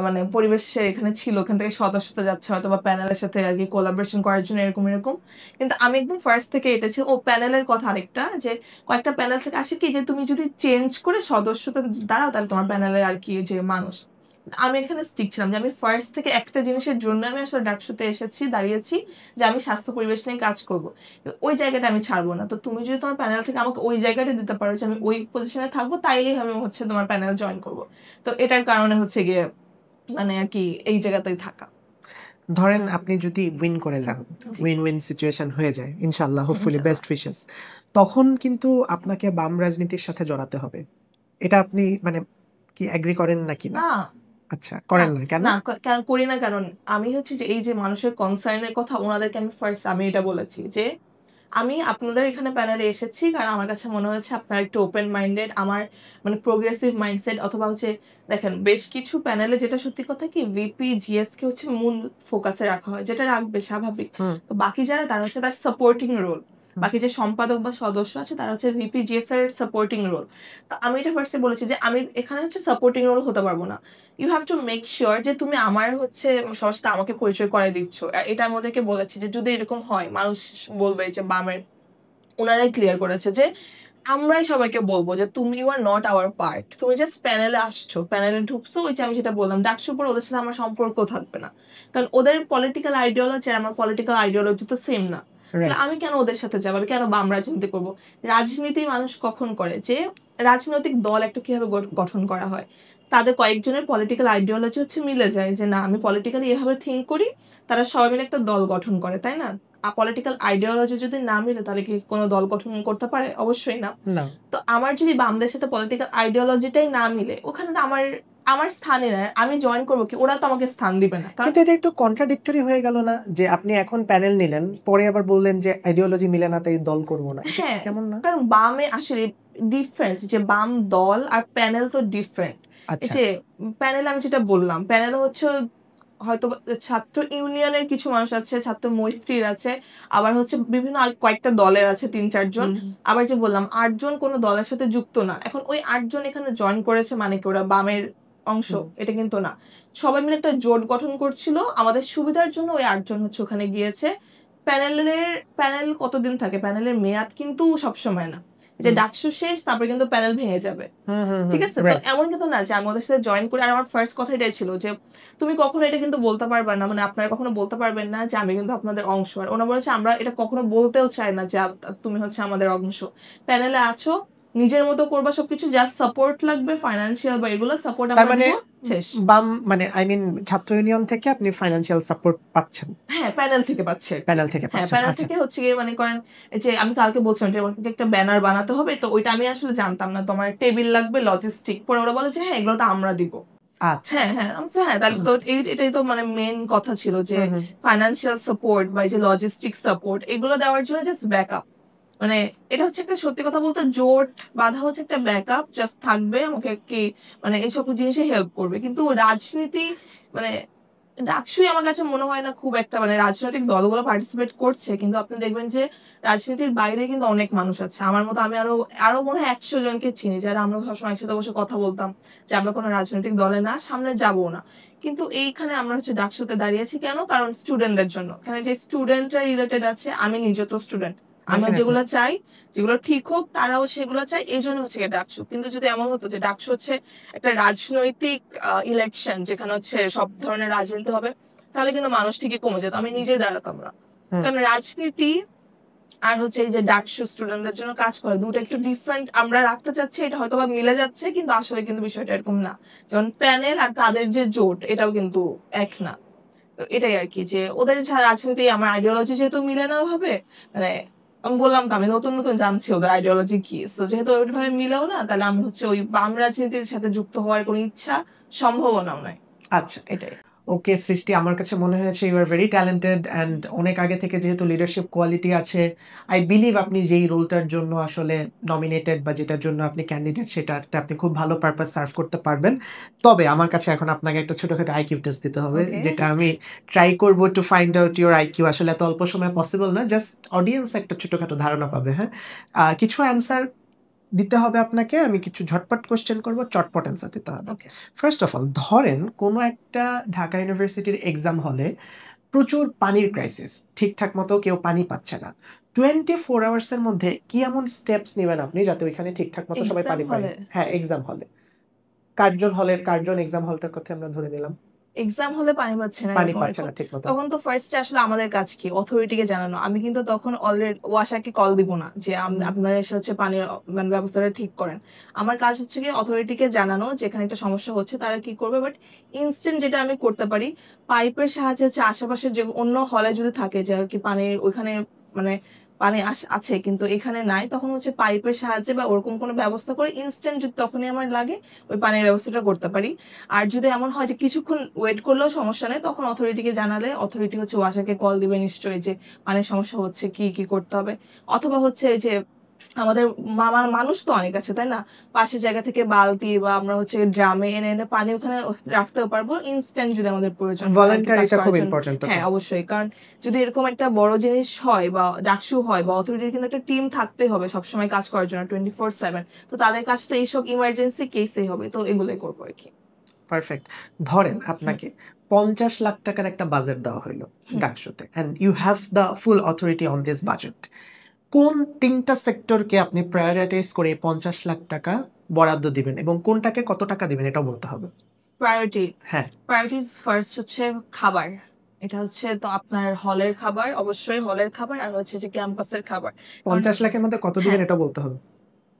মানে পরিবেশে এখানে ছিল ওখান থেকে সদস্যতা যাচ্ছে হয়তো বা প্যানেলের সাথে আর কি কোলাবোরেশন করার জন্য এরকম, কিন্তু আমি একদম ফার্স্ট থেকে এটা ছিল। ও প্যানেলের কথা আরেকটা, যে কয়েকটা প্যানেল থেকে আসে কি যে তুমি যদি চেঞ্জ করে সদস্যতা দাঁড়াও তাহলে তোমার প্যানেলে আর কি যে মানুষ। আমি এখানে স্টিক ছিলাম যে আমি ফার্স্ট থেকে একটা জিনিসের জন্য আমি আসলে ডাকসুতে এসেছি, দাঁড়িয়েছি যে আমি স্বাস্থ্য পরিবেশ নিয়ে কাজ করব, ওই জায়গাটা আমি ছাড়বো না। তো তুমি যদি তোমার প্যানেল থেকে আমাকে ওই জায়গাটা দিতে পারো যে আমি ওই পজিশনে থাকবো, তাইলেই আমি হচ্ছে তোমার প্যানেল জয়েন করব। তো এটার কারণে হচ্ছে গিয়ে মানে আর কি এই জায়গাতেই থাকা। ধরেন আপনি যদি উইন করে যান, উইন উইন সিচুয়েশন হয়ে যায় ইনশাআল্লাহ, হোপফুলি, বেস্ট উইশেস, তখন কিন্তু আপনাকে বাম রাজনীতির সাথে জড়াতে হবে। এটা আপনি মানে কি এগ্রি করেন নাকি না? আচ্ছা, করেন না কেন? না করি না, কারণ আমি হচ্ছে যে এই যে মানুষের কনসার্নের কথা ওনাদেরকে আমি এটা বলেছি যে আমি আপনাদের এখানে প্যানেলে এসেছি কারণ আমার কাছে মনে হয়েছে আপনারা একটু ওপেন মাইন্ডেড, আমার মানে প্রোগ্রেসিভ মাইন্ডসেট, অথবা হচ্ছে দেখেন বেশ কিছু প্যানেলে যেটা সত্যি কথা কি ভিপি জিএস কে হচ্ছে মূল ফোকাসে রাখা হয়, যেটা রাখবে স্বাভাবিক। তো বাকি যারা তারা হচ্ছে তার সাপোর্টিং রোল, বাকি যে সম্পাদক বা সদস্য আছে তারা হচ্ছে ভিপি জিএস এর সাপোর্টিং রোল। তো আমি এটা ফার্স্টে বলেছি যে আমি এখানে হচ্ছে সাপোর্টিং রোল হতে পারবো না, you have to make sure যে তুমি আমার হচ্ছে সবার সাথে আমাকে পরিচয় করে দিচ্ছ। এটা আমি ওদেরকে বলেছি যে যদি এরকম হয় মানুষ বলবে যে বামের, ওনারাই ক্লিয়ার করেছে যে আমরাই সবাইকে বলবো যে তুমি you are not our part, তুমি জাস্ট প্যানেলে আসছো, প্যানেলে ঢুকছো, ওই যে আমি যেটা বললাম ডাকসুর পর ওদের সাথে আমার সম্পর্ক থাকবে না, কারণ ওদের পলিটিক্যাল আইডিওলজি আর আমার পলিটিক্যাল আইডিওলজি তো সেম না। আমি কেন ওদের সাথে যাবো, আমি কেন বাম রাজনীতি করবো? রাজনীতি মানুষ কখন করে, যে রাজনৈতিক দল একটা কিভাবে গঠন করা হয়, তাদের কয়েকজনের পলিটিক্যাল আইডিওলজি হচ্ছে মিলে যায় যে না আমি পলিটিক্যালি এভাবে থিঙ্ক করি, তারা সবাই মিলে একটা দল গঠন করে, তাই না? পলিটিক্যাল আইডিওলজি যদি না মিলে তাহলে কি কোনো দল গঠন করতে পারে? অবশ্যই না। তো আমার যদি বামদের সাথে পলিটিক্যাল আইডিওলজিটাই না মিলে, ওখানে তো আমার স্থানে না, আমি জয়েন করবো কি? ওরা তো আমাকে স্থান দিবে না। কিন্তু এটা একটু কন্ট্রাডিক্টরি হয়ে গেল না, যে আপনি এখন প্যানেল নিলেন, পরে আবার বললেন যে আইডিওলজি মিলে না তাই দল করবো না? হ্যাঁ, কেমন না? কারণ বামে আসলে ডিফারেন্স, যে বাম দল আর প্যানেল তো ডিফারেন্ট। যে প্যানেল আমি যেটা বললাম, প্যানেল হচ্ছে হয়তো ছাত্র ইউনিয়নের কিছু মানুষ আছে, ছাত্র মৈত্রীর আছে, আবার হচ্ছে বিভিন্ন আর কয়েকটা দলের আছে 3-4 জন, আবার যে বললাম 8 জন কোনো দলের সাথে যুক্ত না। এখন ওই 8 জন এখানে জয়েন করেছে মানে কি ওরা বামের অংশ? এটা কিন্তু না, সবাই মিলে একটা জোট গঠন করছিল আমাদের সুবিধার জন্য, ওই 8 জন হচ্ছে ওখানে গিয়েছে। প্যানেল কতদিন থাকে? প্যানেলের মেয়াদ কিন্তু সবসময় না, যে ডাকসু শেষ তারপরে কিন্তু প্যানেল ভেঙে যাবে, ঠিক আছে? তো এমন কিন্তু না যে আমি ওদের সাথে জয়েন করি। আর আমার ফার্স্ট কথা এটাই ছিল যে তুমি কখনো এটা কিন্তু বলতে পারবে না, মানে আপনারা কখনো বলতে পারবেন না যে আমি কিন্তু আপনাদের অংশ। আর ওনা বলেছে আমরা এটা কখনো বলতেও চাই না যে তুমি হচ্ছে আমাদের অংশ, প্যানেলে আছো, নিজের মতো করবা সবকিছু, জাস্ট সাপোর্ট লাগবে ফাইনান্সিয়াল বা এগুলো সাপোর্ট আমরা দিব, শেষ। বাম মানে আই মিন ছাত্র ইউনিয়ন থেকে আপনি ফাইনান্সিয়াল সাপোর্ট পাচ্ছেন? হ্যাঁ, প্যানেল থেকে পাচ্ছে, প্যানেল থেকে পাচ্ছেন। প্যানেল থেকে হচ্ছে গিয়ে মানে করেন যে আমি কালকে বলছিলাম যে একটা ব্যানার বানাতে হবে, তো ওইটা আমি আসলে জানতাম না, তোমার টেবিল লাগবে, লজিস্টিক, পরে ওরা বলে যে হ্যাঁ এগুলো তো আমরা দিব। হ্যাঁ তাহলে তো এটাই তো মানে মেন কথা ছিল যে ফাইনান্সিয়াল সাপোর্ট বা যে লজিস্টিক সাপোর্ট এগুলো দেওয়ার জন্য জাস্ট ব্যাকআপ। মানে এটা হচ্ছে একটা সত্যি কথা বলতে জোট বাঁধা হচ্ছে একটা ব্যাকআপ জাস্ট থাকবে আমাকে কি মানে এইসব জিনিসে হেল্প করবে, কিন্তু রাজনীতি মানে ডাকসুই আমার কাছে মনে হয় না খুব একটা মানে রাজনৈতিক দলগুলো পার্টিসিপেট করছে, কিন্তু আপনি দেখবেন যে রাজনীতির বাইরে কিন্তু অনেক মানুষ আছে আমার মতো। আমি আরো আরো মনে হয় 100 জনকে চিনি যারা আমরা সবসময় একসাথে বসে কথা বলতাম যে আমরা কোনো রাজনৈতিক দলে না, সামনে যাবো না, কিন্তু এইখানে আমরা হচ্ছে ডাকসুতে দাঁড়িয়েছি কেন, কারণ স্টুডেন্টদের জন্য। এখানে যে স্টুডেন্টরা রিলেটেড আছে, আমি নিজে তো স্টুডেন্ট, আমরা Definitely. যেগুলো চাই যেগুলো ঠিক হোক তারাও সেগুলো চাই, এই জন্য হচ্ছে গিয়ে ডাকসু। কিন্তু যদি এমন হতো যে ডাকসু হচ্ছে একটা রাজনৈতিক ইলেকশন যেখানে হচ্ছে সব ধরনের রাজনীতি হবে, তাহলে কিন্তু মানুষ ঠিকই কমে যেত, আমি নিজেই দাঁড়াতাম না। হুম। কারণ রাজনীতি আর হচ্ছে এই যে ডাকসু স্টুডেন্টদের জন্য কাজ করে, দুটো একটু ডিফারেন্ট আমরা রাখতে চাচ্ছি, এটা হয়তো বা মিলে যাচ্ছে কিন্তু আসলে কিন্তু বিষয়টা এরকম না। যেমন প্যানেল আর তাদের যে জোট এটাও কিন্তু এক না। তো এটাই আর কি, যে ওদের রাজনীতি আমার আইডিওলজি যেহেতু মিলে না ভাবে, মানে আমি বললাম তো আমি নতুন নতুন জানছি ওদের আইডিওলজি কি, তো যেহেতু ওইভাবে মিলেও না, তাহলে আমি হচ্ছে ওই বাম রাজনীতির সাথে যুক্ত হওয়ার কোনো ইচ্ছা সম্ভাবনাও নাই। আচ্ছা, এটাই। ওকে সৃষ্টি, আমার কাছে মনে হয়েছে you are very talented and অনেক আগে থেকে যেহেতু লিডারশিপ কোয়ালিটি আছে, আই বিলিভ আপনি যেই রোলটার জন্য আসলে নমিনেটেড বা যেটার জন্য আপনি ক্যান্ডিডেট সেটাতে আপনি খুব ভালো পারপাস সার্ভ করতে পারবেন। তবে আমার কাছে এখন আপনাকে একটা ছোটখাটো আইকিউ টেস্ট দিতে হবে, Okay. যেটা আমি ট্রাই করবো to find out your IQ. আসলে এত অল্প সময় পসিবল না, জাস্ট অডিয়েন্স একটা ছোটখাটো ধারণা পাবে। হ্যাঁ, কিছু অ্যান্সার দিতে হবে আপনাকে, আমি কিছু ঝটপট কোশ্চেন করব, চটপট অ্যান্সার দিতে হবে। Okay. ফার্স্ট অফ অল, ধরেন কোনো একটা ঢাকা ইউনিভার্সিটির এক্সাম হলে প্রচুর পানির ক্রাইসিস, ঠিকঠাক মতো কেউ পানি পাচ্ছে না। 24 আওয়ার্সের মধ্যে কি এমন স্টেপস নেবেন আপনি যাতে ওইখানে ঠিকঠাক মতো সবাই Exam পানি পায়? হলে? হ্যাঁ, এক্সাম হলে, কার্জন এক্সাম হলটার কথা আমরা ধরে নিলাম, এক্সাম হলে পানি পাচ্ছে না পানি এরকম পাচ্ছে এরকম, না ঠিক মতো। তখন তো ফার্স্টে আসলে আমাদের কাজ কি অথরিটিকে জানানো। আমি কিন্তু তখন অলরেডি ওয়াসাকে কল দিব না যে আপনারা এসে হচ্ছে পানির মানে ব্যবস্থাটা ঠিক করেন। আমার কাজ হচ্ছে কি অথরিটিকে জানানো যেখানে একটা সমস্যা হচ্ছে তারা কি করবে। বাট ইনস্ট্যান্ট যেটা আমি করতে পারি, পাইপের সাহায্যে হচ্ছে আশেপাশে যে অন্য হলে যদি থাকে যে আর কি পানির ওইখানে মানে পানি আছে কিন্তু এখানে নাই, তখন হচ্ছে পাইপের সাহায্যে বা ওরকম কোনো ব্যবস্থা করে ইনস্ট্যান্ট যদি তখনই আমার লাগে ওই পানির ব্যবস্থাটা করতে পারি। আর যদি এমন হয় যে কিছুক্ষণ ওয়েট করলেও সমস্যা নেই, তখন অথরিটিকে জানালে অথরিটি হচ্ছে ওয়াসাকে কল দিবে নিশ্চয়ই যে পানির সমস্যা হচ্ছে, কি কি করতে হবে। অথবা হচ্ছে এই যে আমাদের মানুষ তো অনেক আছে তাই না, পাশের জায়গা থেকে বালতি বা আমরা হচ্ছে ড্রামে এনে এনে পানি ওখানে রাখতেও পারবো ইনস্ট্যান্ট যদি আমাদের প্রয়োজন হয় আর কি ভলান্টারি কাজ এটা করার খুব জন্য। ইম্পর্টেন্ট। হ্যাঁ অবশ্যই, কারণ যদি এরকম একটা বড় জিনিস হয় বা ডাকসু হয় বা অথরিটির কিন্তু একটা টিম থাকতেই হবে সবসময় কাজ করার জন্য 24/7, তো তাদের কাজ তো এইসব ইমার্জেন্সি কেসেই হবে, তো এগুলোই করবো আর কি। পারফেক্ট। ধরেন আপনাকে 50 লাখ টাকার একটা বাজেট দেওয়া হলো ডাকসুতে, and you have the full authority on this budget. কোন 3টা সেক্টরকে আপনি প্রায়োরিটাইজ করে 50 লাখ টাকা বরাদ্দ দিবেন এবং কোনটাকে কত টাকা দিবেন এটাও বলতে হবে। প্রায়োরিটি হ্যাঁ, প্রায়োরিটিস ফার্স্ট হচ্ছে খাবার। এটা হচ্ছে তো আপনার হলের খাবার, অবশ্যই হলের খাবার, আর হচ্ছে যে ক্যাম্পাসের খাবার। 50 লাখের মধ্যে কত দিবেন হ্যাঁ। এটাও বলতে হবে।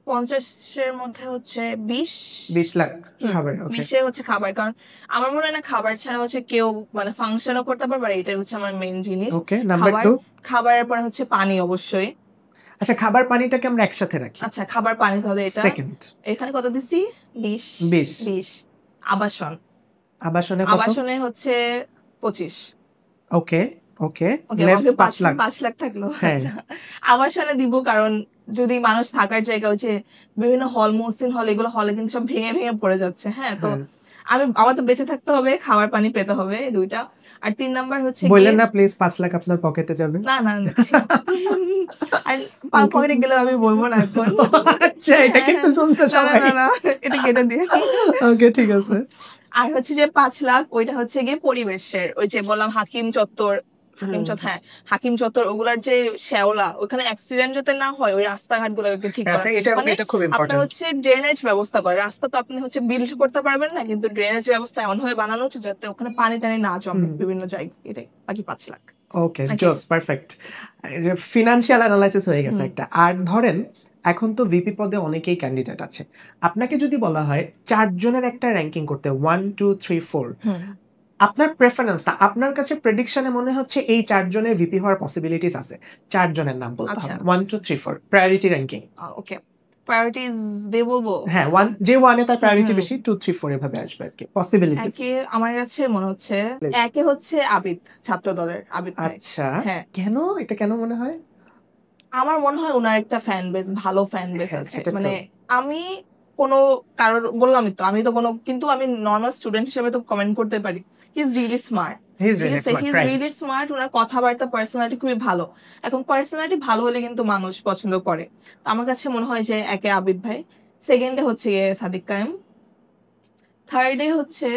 50-এর মধ্যে হচ্ছে 20। 20 লাখ খাবার, ওকে। 20-এ হচ্ছে খাবার, কারণ আমার মনে হয় না খাবার ছাড়া হচ্ছে কেউ মানে ফাংশনও করতে পারবে, আর এটা হচ্ছে আমার মেইন জিনিস। ওকে, নাম্বার 2। খাবারের পরে হচ্ছে পানি অবশ্যই। আচ্ছা, খাবার পানিটাকে আমরা একসাথে রাখি। আচ্ছা খাবার পানি তাহলে এটা সেকেন্ড, এখানে কত দিছি? 20। 20। আবাসন, আবাসনে কত? আবাসনে হচ্ছে 25। ওকে, ওকে, ওকে লেফট 5 লাখ। 5 লাখ থাকলো। হ্যাঁ, আচ্ছা আবাসনে দিব, কারণ যদি মানুষ থাকার জায়গা হচ্ছে বিভিন্ন হল মহসিন হল এগুলো হলে কিন্তু সব ভেঙে ভেঙে পড়ে যাচ্ছে। হ্যাঁ, তো আমার তো বেঁচে থাকতে হবে, খাবার পানি পেতে হবে, এই দুইটা। আর 3 নাম্বার হচ্ছে বললেন না প্লিজ 5 লাখ আপনার পকেটে যাবে। না না আর পকেটে গেলে আমি বলবো না এখন। আচ্ছা, এটা কিন্তু শুনছে না, সবাই। না, না, এটা কেটে দিয়ে। ওকে, ঠিক আছে। আর হচ্ছে যে 5 লাখ ওইটা হচ্ছে গিয়ে পরিবেশের, ওই যে বললাম হাকিম চত্বর, হ্যাঁ হাকিম চত্বর ওগুলার যে শ্যাওলা ওখানে অ্যাক্সিডেন্ট যাতে না হয়, ওই রাস্তাঘাট গুলোকে ঠিক করা। মানে এটা খুব আপনার ইম্পর্টেন্ট। হচ্ছে ড্রেনেজ ব্যবস্থা করে, রাস্তা তো আপনি হচ্ছে বিল্ড করতে পারবেন না, কিন্তু ড্রেনেজ ব্যবস্থা এমন ভাবে বানানো হচ্ছে যাতে ওখানে পানি টানি না জমে বিভিন্ন জায়গায়, এটাই। বাকি 5 লাখ। ওকে, জোস, পারফেক্ট। ফিনান্সিয়াল অ্যানালাইসিস হয়ে গেছে একটা। আর ধরেন এখন তো ভিপি পদে অনেকেই ক্যান্ডিডেট আছে, আপনাকে যদি বলা হয় 4 জনের একটা র্যাঙ্কিং করতে, 1 2 3 4, আপনার প্রেফারেন্সটা, আপনার কাছে প্রেডিকশনে মনে হচ্ছে এই 4 জনের ভিপি হওয়ার পসিবিলিটিস আছে, 4 জনের নাম বলতে হবে। 1 2 3 4 প্রায়োরিটি র্যাঙ্কিং। ওকে, প্রায়োরিটিজ দিয়ে বলবো। হ্যাঁ, যে 1 এ তার প্রায়োরিটি বেশি, 2 3 4 এভাবে আসবে আর কি পসিবিলিটিস। একে আমার কাছে মনে হচ্ছে একে হচ্ছে আবিদ, ছাত্র দলের আবিদ ভাই। আচ্ছা, হ্যাঁ কেন এটা কেন মনে হয়? আমার মনে হয় ওনার একটা ফ্যান বেস, ভালো ফ্যান বেস হ্যাঁ, আছে। এটা মানে true. আমি কোনো কারোর বললামই তো, আমি তো কোনো, কিন্তু আমি নর্মাল স্টুডেন্ট হিসেবে তো কমেন্ট করতে পারি। He is really smart. He's ঠিক really আছে, smart, he is right? Really smart. ওনার কথাবার্তা, পার্সোনালিটি খুবই ভালো। এখন পার্সোনালিটি ভালো হলে কিন্তু মানুষ পছন্দ করে। তো আমার কাছে মনে হয় যে একে আবিদ ভাই, সেকেন্ডে হচ্ছে গিয়ে সাদিক কায়েম, থার্ডে হচ্ছে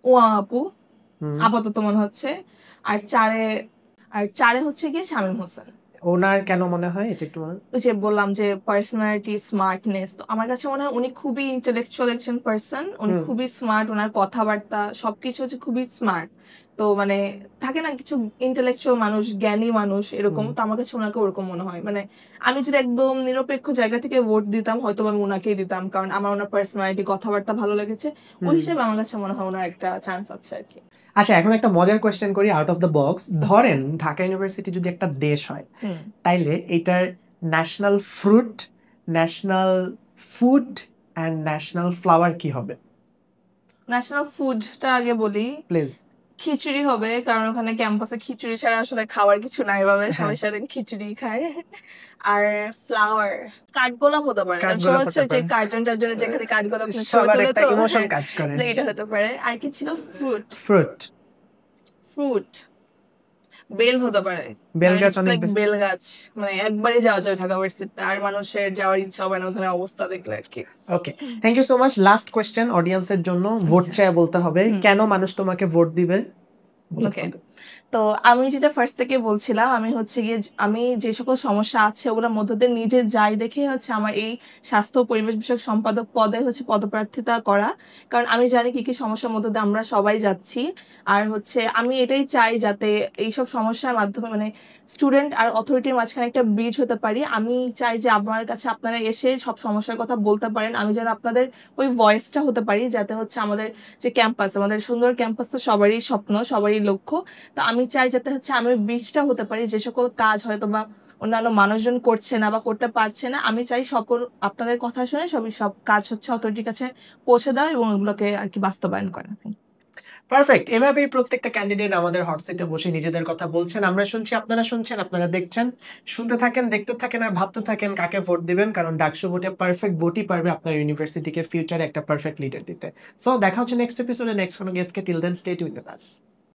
ওয়া আপু হুম। আপাতত মনে হচ্ছে, আর চারে হচ্ছে গিয়ে শামীম হোসেন। ওনার কেন মনে হয় এটা একটু বলুন। ওই যে বললাম যে পার্সোনালিটি, স্মার্টনেস, তো আমার কাছে মনে হয় উনি খুবই ইন্টেলেকচুয়াল একজন পার্সন। উনি হুম। খুবই স্মার্ট, ওনার কথাবার্তা সবকিছু হচ্ছে খুবই স্মার্ট। তো মানে থাকে না কিছু ইন্টেলেকচুয়াল মানুষ, জ্ঞানী মানুষ এরকম, হুম। তো আমার কাছে ওনাকে ওরকম মনে হয়। মানে আমি যদি একদম নিরপেক্ষ জায়গা থেকে ভোট দিতাম, হয়তো আমি ওনাকেই দিতাম, কারণ আমার ওনার পার্সোনালিটি, কথাবার্তা ভালো লেগেছে। ওই হুম। হিসেবে আমার কাছে মনে হয় ওনার একটা চান্স আছে আর কি। আচ্ছা, এখন একটা মজার কোয়েশ্চেন করি আউট অফ দ্য বক্স। ধরেন ঢাকা ইউনিভার্সিটি যদি একটা দেশ হয়, হুম। তাইলে এটার national fruit, national food and national flower কি হবে? ন্যাশনাল ফুডটা আগে বলি। প্লিজ। খিচুড়ি হবে, কারণ ওখানে ক্যাম্পাসে খিচুড়ি ছাড়া আসলে খাওয়ার কিছু নাই ভাবে, হ্যাঁ, সবাই সারাদিন খিচুড়ি খায়। আর ফ্লাওয়ার কাঠগোলাপ হতে পারে, কারণ সবাই কাঠগোলাপ হচ্ছে হতে যে পারে। কার্টুন টার্টুনে যেখানে কাঠগোলাপ নিয়ে ছবি সবার তোলে, একটা তো ইমোশন হ্যাঁ, কাজ করে। তো এটা হতে পারে। আর কি ছিল? ফ্রুট। ফ্রুট। ফ্রুট বেল হতে পারে, বেল কারণ গাছ ইটস অনেক লাইক বেল গাছ, মানে একবারই যাওয়া যায় ঢাকা ভার্সিটিতে, আর মানুষের যাওয়ার ইচ্ছা হবে না ওখানে অবস্থা দেখলে আর কি। Okay, thank you so much. Last question অডিয়েন্সের জন্য, ভোট আচ্ছা। চায় বলতে হবে, কেন মানুষ তোমাকে ভোট দিবে? ওকে, তো আমি যেটা ফার্স্ট থেকে বলছিলাম, আমি হচ্ছে গিয়ে আমি যে সকল সমস্যা আছে ওগুলোর মধ্যে দিয়ে নিজে যাই দেখে হচ্ছে আমার এই স্বাস্থ্য ও পরিবেশ বিষয়ক সম্পাদক পদে হচ্ছে পদপ্রার্থিতা করা, কারণ আমি জানি কি কি সমস্যার মধ্যে দিয়ে আমরা সবাই যাচ্ছি। আর হচ্ছে আমি এটাই চাই যাতে এইসব সমস্যার মাধ্যমে মানে স্টুডেন্ট আর অথরিটির মাঝখানে একটা ব্রিজ হতে পারি। আমি চাই যে আমার কাছে আপনারা এসে সব সমস্যার কথা বলতে পারেন, আমি যেন আপনাদের ওই ভয়েসটা হতে পারি, যাতে হচ্ছে আমাদের যে ক্যাম্পাস, আমাদের সুন্দর ক্যাম্পাস তো সবারই স্বপ্ন, সবারই লক্ষ্য। তো আমি চাই যাতে হচ্ছে আমি ব্রিজটা হতে পারি, যে সকল কাজ হয়তো বা অন্যান্য মানুষজন করছে না বা করতে পারছে না, আমি চাই সকল আপনাদের কথা শুনে সব কাজ হচ্ছে অথরিটির কাছে পৌঁছে দেওয়া এবং ওগুলোকে আর কি বাস্তবায়ন করা। পারফেক্ট। এভাবেই প্রত্যেকটা ক্যান্ডিডেট আমাদের হট সিটে বসে নিজেদের কথা বলছেন, আমরা শুনছি, আপনারা শুনছেন, আপনারা দেখছেন। শুনতে থাকেন, দেখতে থাকেন, আর ভাবতে থাকেন কাকে ভোট দিবেন, কারণ ডাকসু ভোটে পারফেক্ট ভোটই পারবে আপনার ইউনিভার্সিটিকে ফিউচারে একটা পারফেক্ট লিডার দিতে। সো দেখা হচ্ছে নেক্সট এপিসোডে নেক্সট কোনো গেস্টকে। Till then stay tuned with us.